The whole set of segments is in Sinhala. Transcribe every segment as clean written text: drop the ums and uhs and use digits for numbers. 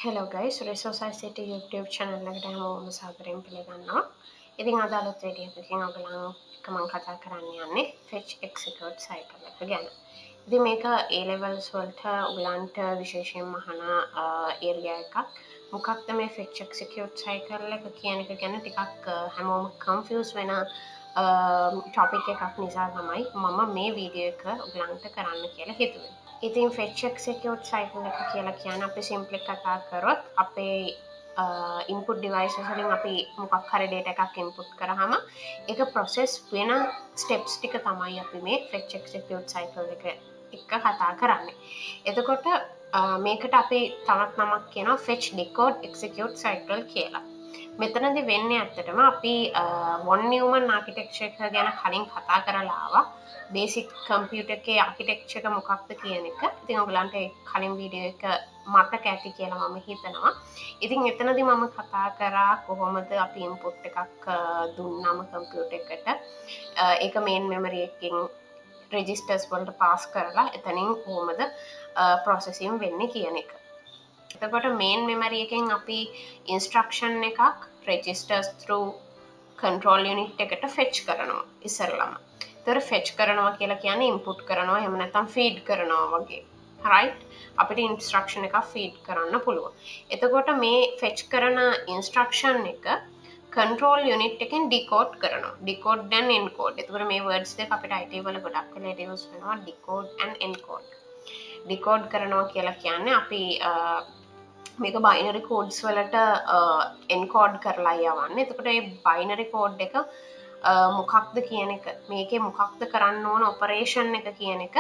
Hello guys, ResourceICT YouTube channel එකට හැමෝම සාදරයෙන් පිළිගන්නවා. ඉතින් අද අලුත් වීඩියෝ එකකින් ඔයගලන් එක්ක මම කතා කරන්න යන්නේ fetch execute cycle එක ගැන. ඉතින් මේක A levels වලට ඔයගලන්ට විශේෂයෙන්ම අහන area එකක්. මොකක්ද මේ fetch execute cycle එක කියන එක ගැන ටිකක් හැමෝම confuse වෙන topic එකක් නිසා තමයි මම මේ වීඩියෝ එක ඔයගලන්ට කරන්න කියලා හිතුවේ. ඉතින් fetch execute cycle එක කියලා කියන්නේ අපි simply කතා කරොත් අපේ input devices වලින් අපි මොකක් හරි data එකක් input කරාම ඒක process වෙන steps ටික තමයි අපි මේ fetch execute cycle එක කතා කරන්නේ. එතකොට මේකට අපි තවත් නමක් කියනවා fetch decode execute cycle කියලා. මෙතනදී වෙන්නේ ඇත්තටම අපි one Neumann architecture එක ගැන කලින් කතා කරලා ආවා. බේසික් කම්පියුටර් එකේ ආකිටෙක්චර් එක මොකක්ද කියන එක. ඉතින් ඔයගලන්ට කලින් වීඩියෝ එක මතක ඇති කියලා මම හිතනවා. ඉතින් එතනදී මම කතා කරා කොහොමද අපි ඉන්පුට් එකක් දුන්නාම කම්පියුටර් එකට ඒක මේන් මෙමරි එකකින් රෙජිස්ටර්ස් වලට පාස් කරලා එතනින් කොහොමද ප්‍රොසෙසින් වෙන්නේ කියන එක. එතකොට මේන් මෙමරි එකෙන් අපි ඉන්ස්ට්‍රක්ෂන් එකක් රෙජිස්ටර්ස් through control unit එකට fetch කරනවා ඉස්සරලම. තර ෆෙච් කරනවා කියලා කියන්නේ ඉන්පුට් කරනවා එහෙම නැත්නම් ෆීඩ් කරනවා වගේ. right? අපිට ඉන්ස්ට්‍රක්ෂන් එකක් ෆීඩ් කරන්න පුළුවන්. එතකොට මේ ෆෙච් කරන ඉන්ස්ට්‍රක්ෂන් එක control unit එකෙන් decode කරනවා. decode and encode. එතකොට මේ words දෙක අපිට IT වල ගොඩක් වෙලාවට use වෙනවා decode and encode. decode කරනවා කියලා කියන්නේ අපි මේක binary codes වලට encode කරලා යවන්නේ. එතකොට මේ binary code එක මොකක්ද කියන එක මේකේ මොකක්ද කරන්න ඕන ඔපරේෂන් එක කියන එක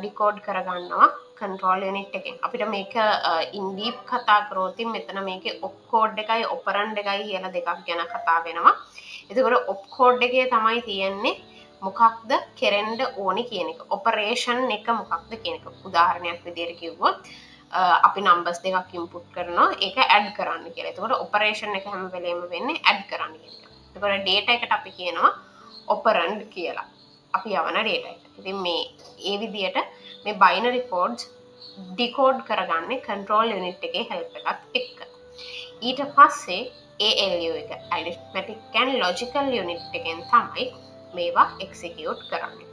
ඩිකෝඩ් කරගන්නවා control unit එකෙන්. අපිට මේක in deep කතා කරොත් මෙතන මේකේ opcode එකයි operand එකයි කියලා දෙකක් ගැන කතා වෙනවා. එතකොට opcode එකේ තමයි තියෙන්නේ මොකක්ද කෙරෙන්න ඕනි කියන එක. ඔපරේෂන් එක මොකක්ද කියන එක. උදාහරණයක් විදිහට කිව්වොත් අපි numbers දෙකක් input කරනවා ඒක add කරන්න කියලා. එතකොට operation එක හැම වෙලේම වෙන්නේ add කරන්න කියන එක. එතකොට data එකට අපි කියනවා operand කියලා. අපි යවන data එක. ඉතින් මේ ඒ විදිහට මේ binary codes decode කරගන්නේ control unit එකේ help එකත් එක්ක. ඊට පස්සේ ALU එක arithmetic and logical unit එකෙන් තමයි මේවා execute කරන්නේ.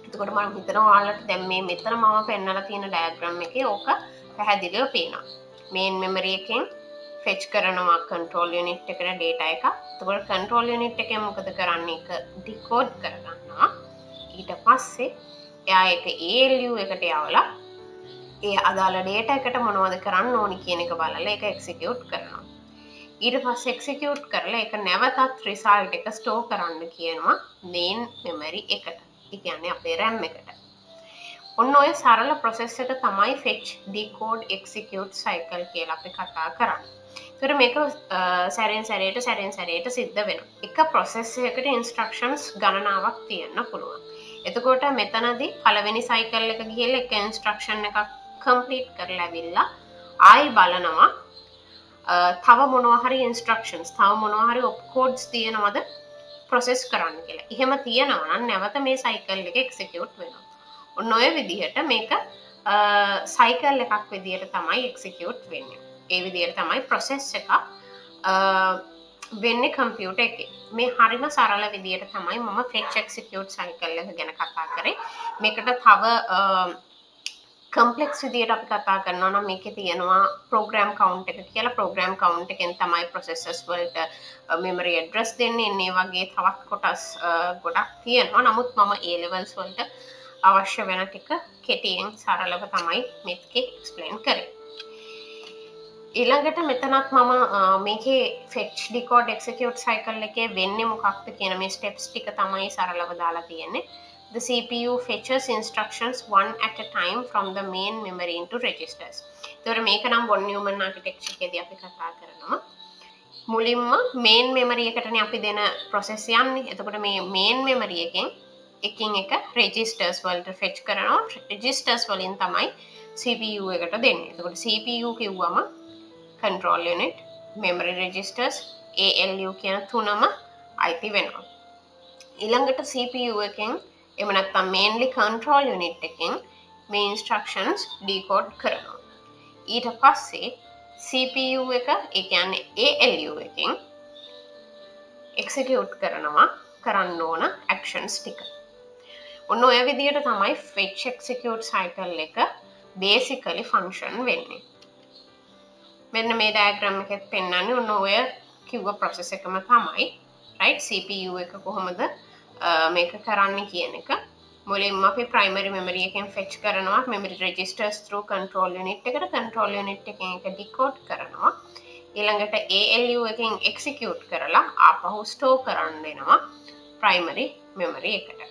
එතකොට මම හිතනවා ඔයාලට දැන් මේ මෙතන මම පෙන්නලා තියෙන diagram එකේ ඕක පැහැදිලිව පේනවා. main memory එකෙන් fetch කරනවා control unit එකට data එක. එතකොට control unit එකෙන් මොකද කරන්නේ? ඒක decode කරගන්නවා. ඊට පස්සේ එයා ඒක ALU එකට යවලා ඒ අදාළ data එකට මොනවද කරන්න ඕනි කියන එක බලලා ඒක execute කරනවා. ඊට පස්සේ execute කරලා ඒක නැවතත් result එක store කරන්න කියනවා main memory එකට. ඒ කියන්නේ අපේ RAM එකට. ඔන්න ඔය සරල process එක තමයි fetch decode execute cycle කියලා අපි කතා කරන්නේ. ඒතර මේක සැරෙන් සැරේට සිද්ධ වෙනවා. එක process එකකට instructions ගණනාවක් තියෙන්න පුළුවන්. එතකොට මෙතනදී පළවෙනි cycle එක ගිහිල්ලා එක instruction එකක් complete කරලා ඇවිල්ලා ආයි බලනවා තව මොනවා හරි instructions තව මොනවා හරි opcodes තියෙනවද process කරන්න කියලා. එහෙම තියෙනවා නම් නැවත මේ cycle එක execute වෙනවා. ඔන්න ඔය විදිහට මේක cycle එකක් විදිහට තමයි execute වෙන්නේ. ඒ විදිහට තමයි process එකක් වෙන්නේ computer එකේ. මේ හරිම සරල විදිහට තමයි මම fetch execute cycle එක ගැන කතා කරේ. මේකට තව complex විදිහට අපි කතා කරනවා නම් මේකේ තියෙනවා program count එක කියලා. program count එකෙන් තමයි processors වලට memory address දෙන්නේ. මේ වගේ තවත් කොටස් ගොඩක් තියෙනවා. නමුත් මම A levels වලට අවශ්‍ය වෙන ටික කෙටියෙන් සරලව තමයි මේකේ explain කරේ. ඊළඟට මෙතනත් මම මේකේ fetch decode execute cycle එකේ වෙන්නේ මොකක්ද කියන මේ steps ටික තමයි සරලව දාලා තියෙන්නේ. The CPU fetches instructions one at a time from the main memory into registers. ඒතර මේක නම් von Neumann architecture එකේදී අපි කතා කරනවා. මුලින්ම main memory එකටනේ අපි දෙන process යන්නේ. එතකොට මේ main memory එකෙන් එකින් එක registers වලට fetch කරනවා. registers වලින් තමයි CPU එකට දෙන්නේ. එතකොට CPU කිව්වම control unit, memory registers, ALU කියන තුනම අයිති වෙනවා. ඊළඟට CPU එකෙන් එහෙම නැත්නම් mainly control unit එකෙන් මේ instructions decode කරනවා. ඊට පස්සේ CPU එක ඒ කියන්නේ ALU එකෙන් execute කරන්න ඕන actions ටික. ඔන්න ඔය විදිහට තමයි fetch execute cycle එක basically function වෙන්නේ. මෙන්න මේ diagram එකෙත් පෙන්නන්නේ ඔන්න ඔය කිව්ව process එකම තමයි. right CPU එක කොහොමද මේක කරන්නේ කියන එක. මුලින්ම අපි primary memory එකෙන් fetch කරනවා memory registers through control unit එකට control unit එකෙන් එක decode කරනවා. ඊළඟට ALU එකෙන් execute කරලා ආපහු store කරන්න වෙනවා primary memory එකට.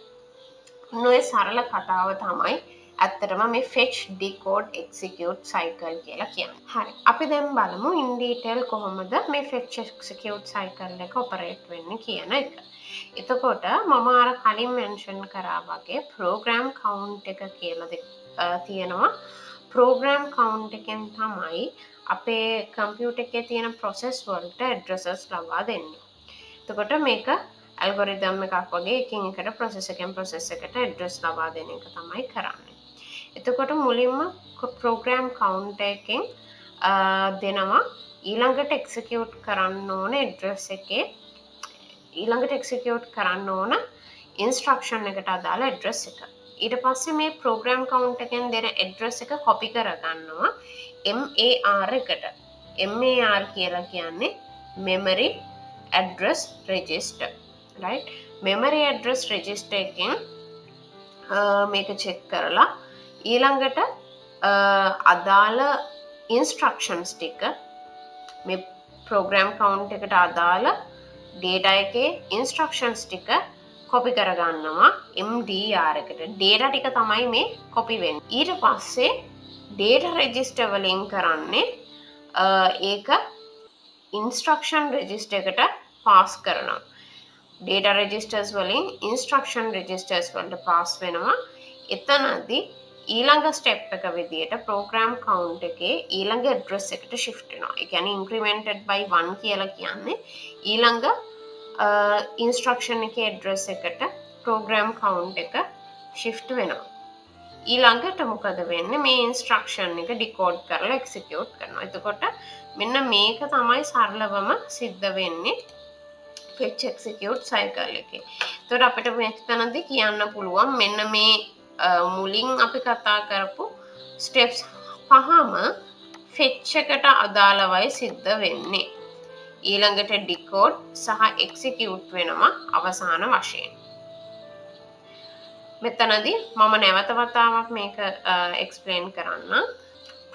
ඔය සරල කතාව තමයි ඇත්තටම මේ fetch decode execute cycle කියලා කියන්නේ. හරි. අපි දැන් බලමු in detail කොහොමද මේ fetch execute cycle එක operate වෙන්නේ කියන එක. එතකොට මම අර කලින් mention කරා වගේ program count එක කියලා තියෙනවා. program count එකෙන් තමයි අපේ computer එකේ තියෙන process වලට addresses ලබා දෙන්නේ. එතකොට මේක algorithm එකක් වගේ එකින් එකට process එකෙන් process එකට address ලබා දෙන එක තමයි කරන්නේ. එතකොට මුලින්ම program count එකෙන් දෙනවා ඊළඟට execute කරන්න ඕන address එකේ ඊළඟට execute කරන්න ඕන instruction එකට අදාළ address එක. ඊට පස්සේ මේ program count එකෙන් දෙන address එක copy කරගන්නවා MAR එකට. MAR කියලා කියන්නේ memory address register. right memory address register එකෙන් මේක check කරලා ඊළඟට අදාළ instructions ටික මේ program count එකට අදාළ data එකේ instructions ටික copy කරගන්නවා MDR එකට. data ටික තමයි මේ copy වෙන්නේ. ඊට පස්සේ data register වලින් කරන්නේ ඒක instruction register එකට pass කරනවා. data registers වලින් instruction registers වලට pass වෙනවා. එතනදී ඊළඟ step එක විදියට program count එකේ ඊළඟ address එකට shift වෙනවා. ඒ කියන්නේ incremented by 1 කියලා කියන්නේ ඊළඟ instruction එකේ address එකට program count එක shift වෙනවා. ඊළඟට මොකද වෙන්නේ මේ instruction එක decode කරලා execute කරනවා. එතකොට මෙන්න මේක තමයි සරලවම සිද්ධ වෙන්නේ fetch execute cycle එකේ. එතකොට අපිට මෙතනදී කියන්න පුළුවන් මෙන්න මේ මුලින් අපි කතා කරපු steps පහම fetch එකට අදාළවයි සිද්ධ වෙන්නේ. ඊළඟට decode සහ execute වෙනවා අවසාන වශයෙන්. මෙතනදී මම නැවත වතාවක් මේක explain කරන්න.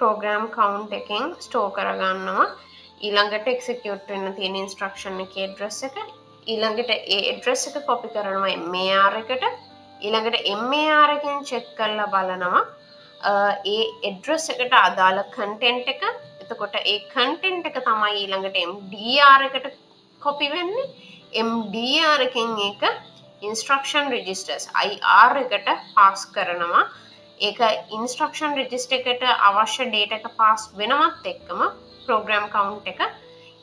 program count එකෙන් store කරගන්නවා ඊළඟට execute වෙන්න තියෙන instruction එකේ address එක. ඊළඟට ඒ address එක copy කරනවා MAR එකට. ඊළඟට MAR එකෙන් check කරලා බලනවා ඒ address එකට අදාළ content එක. එතකොට ඒ content එක තමයි ඊළඟට MDR එකට copy වෙන්නේ. MDR එකෙන් ඒක instruction registers IR එකට pass කරනවා. ඒක instruction register එකට අවශ්‍ය data එක pass වෙනවත් එක්කම program count එක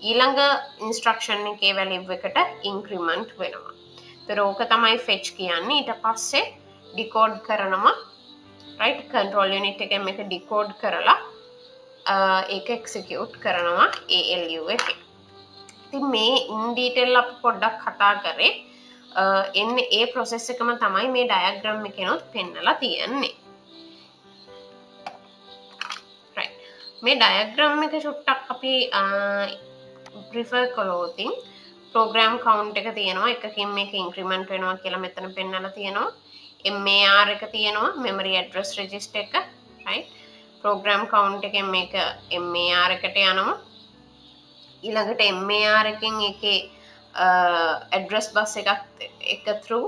ඊළඟ instruction එකේ value එකට increment වෙනවා. ඒතර ඕක තමයි fetch කියන්නේ. ඊට පස්සේ decode කරනවා. right control unit එකෙන් මේක decode කරලා ඒක execute කරනවා ALU එකේ. ඉතින් මේ in detail අපි පොඩ්ඩක් කතා කරේ. එන්නේ ඒ process එකම තමයි මේ diagram එකේනොත් පෙන්නලා තියෙන්නේ. right මේ diagram එක චුට්ටක් අපි prefer කළොත් program count එක තියෙනවා එකකින් මේක increment වෙනවා කියලා මෙතන පෙන්නලා තියෙනවා. MAR එක තියෙනවා memory address register එක. right program count එකෙන් මේක MAR එකට යනවා. ඊළඟට MAR එකෙන් ඒකේ address bus එක through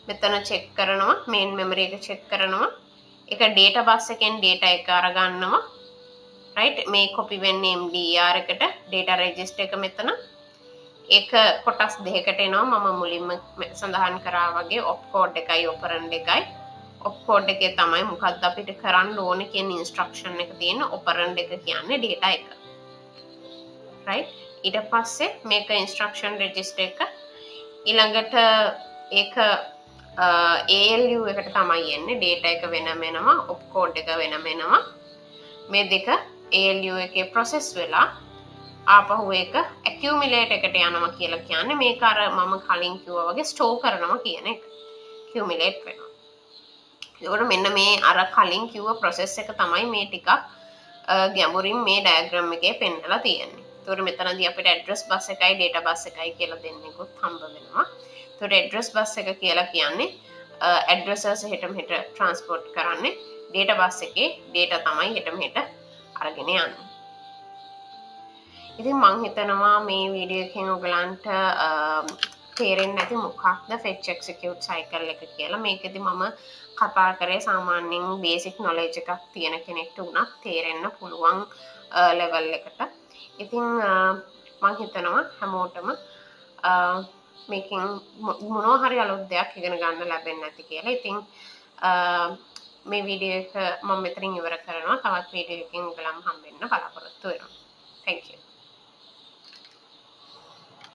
මෙතන check කරනවා main memory එක check කරනවා. ඒක data bus එකෙන් data එක අරගන්නවා. right මේ copy වෙන්නේ MDR එකට data register එක මෙතන. ඒක කොටස් දෙකකට එනවා මම මුලින්ම සඳහන් කරා වගේ opcode එකයි operand එකයි. opcode එකේ තමයි මොකක්ද අපිට කරන්න ඕනේ කියන instruction එක තියෙන operand එක කියන්නේ data එක. right ඊට පස්සේ මේක instruction register එක ඊළඟට ඒක ALU එකට තමයි යන්නේ data එක වෙනම එනවා opcode එක වෙනම එනවා. මේ දෙක ALU එකේ process වෙලා ආපහු ඒක accumulate එකට යනවා කියලා කියන්නේ මේක අර මම කලින් කිව්වා වගේ store කරනවා කියන එක. accumulate වෙනවා. ඒකට මෙන්න මේ අර කලින් කිව්ව process එක තමයි මේ ටිකක් ගැඹුරින් මේ diagram එකේ පෙන්නලා තියෙන්නේ. ඒතකොට මෙතනදී අපිට address bus එකයි data bus එකයි කියලා දෙන්නෙකුත් හම්බ වෙනවා. ඒතකොට address bus එක කියලා කියන්නේ addresses හෙට මෙහෙට transport කරන්නේ. data bus එකේ data තමයි හෙට මෙහෙට අරගෙන යන්නේ. ඉතින් මං හිතනවා මේ වීඩියෝ එකෙන් ඔයගලන්ට තේරෙන්නේ නැති මොකක්ද fetch execute cycle එක කියලා. මේකෙදි මම කතා කරේ සාමාන්‍යයෙන් basic knowledge එකක් තියෙන කෙනෙක්ට උනත් තේරෙන්න පුළුවන් level එකට. ඉතින් මං හිතනවා හැමෝටම මේකෙන් මොනවා හරි අලුත් දෙයක් ඉගෙන ගන්න ලැබෙන්නේ නැති කියලා. ඉතින් මේ වීඩියෝ එක මම මෙතනින් ඉවර කරනවා. තවත් වීඩියෝ එකකින් ඔයගලම හම්බෙන්න බලාපොරොත්තු